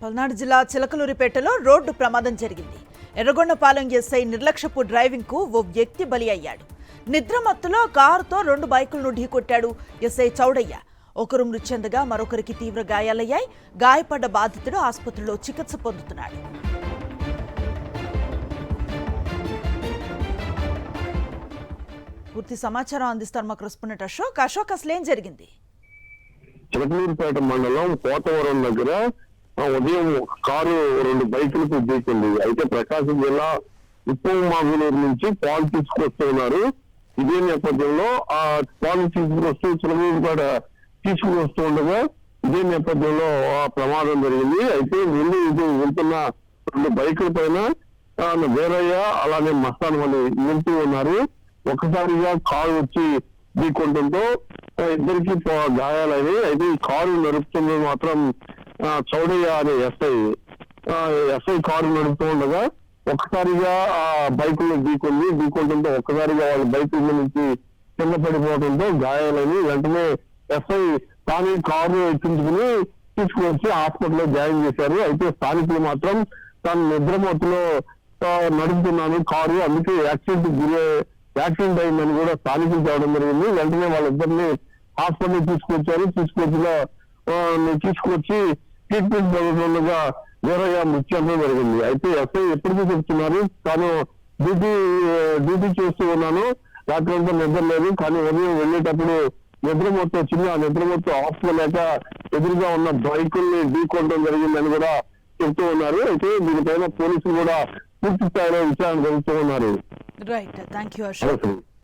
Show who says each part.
Speaker 1: పల్నాడు జిల్లా చిలకలూరిపేటలో రోడ్డు ప్రమాదం జరిగింది. ఎర్రగొండపాలెం ఎస్ఐ నిర్లక్ష్యపు డ్రైవింగ్ కు ఓ వ్యక్తి బలి అయ్యాడు. నిద్రమత్తులో కారుతో 2 బైకులను ఢీకొట్టాడు ఎస్ఐ చౌడయ్య. ఒకరు మృతి చెందగా మరొకరికి తీవ్ర గాయాలయ్యాయి. గాయపడ్డ బాధితుడు ఆసుపత్రిలో చికిత్స పొందుతున్నాడు. పూర్తి సమాచారం అందిస్తారు మా కరెస్పాండెంట్ అశోక్. అసలు ఏం జరిగింది?
Speaker 2: చిలకలూరుపేట మండలం కోతవరం దగ్గర ఉదయం కారు 2 బైకులకు ఢీకొంది. అయితే ప్రకాశం జిల్లా ఉప్పమాగులూరు నుంచి పాలు తీసుకొస్తున్నారు. ఇదే నేపథ్యంలో ఆ పాలు తీసుకువస్తూ చిలకలూరుపేట తీసుకువస్తూ ఉండగా ఇదే నేపథ్యంలో ఆ ప్రమాదం జరిగింది. అయితే ముందు ఇది వెళ్తున్న 2 బైకుల పైన వీరయ్య అలానే మస్తాన్ అని వెళ్తూ ఉన్నారు. ఒక్కసారిగా కారు వచ్చి ఢీకొనడంతో ఇద్దరికి గాయాలైనవి. అయితే ఈ కారు నడుపుతున్నది మాత్రం చౌడయ్య అనే ఎస్ఐ కారు నడుపుతూ ఉండగా ఒక్కసారిగా ఆ బైకులను ఢీకొనడంతో ఒక్కసారిగా వాళ్ళ బైకుల నుంచి కింద పడిపోవడంతో గాయాలని వెంటనే ఎస్ఐ తాను కారు ఎక్కించుకుని తీసుకువచ్చి హాస్పిటల్లో జాయిన్ చేశారు. అయితే స్థానికులు మాత్రం తాను నిద్రమత్తులో నడుపుతున్నాను కారు, అందుకే యాక్సిడెంట్ అయిందని కూడా స్థానికులు చెప్పడం జరిగింది. వెంటనే వాళ్ళిద్దరిని హాస్పిటల్ తీసుకొచ్చి ట్రీట్మెంట్ జరుగుతుండగా వీరయ్య మృతి చెందడం జరిగింది. అయితే ఎస్ఐ ఎప్పటికీ చెప్తున్నారు, తాను డ్యూటీ చేస్తూ ఉన్నాను, రాత్రి అంతా నిద్ర లేదు, కానీ ఉదయం వెళ్ళేటప్పుడు నిద్రమొత్తు వచ్చింది. ఆ నిద్రమొత్తు ఆపుకోలేక ఎదురుగా ఉన్న బైకుల్ని ఢీకొనడం జరిగిందని కూడా చెప్తూ ఉన్నారు. అయితే దీనిపైన పోలీసులు కూడా పూర్తి స్థాయిలో విచారణ జరుగుతూ ఉన్నారు.
Speaker 1: Right, thank you Ashok.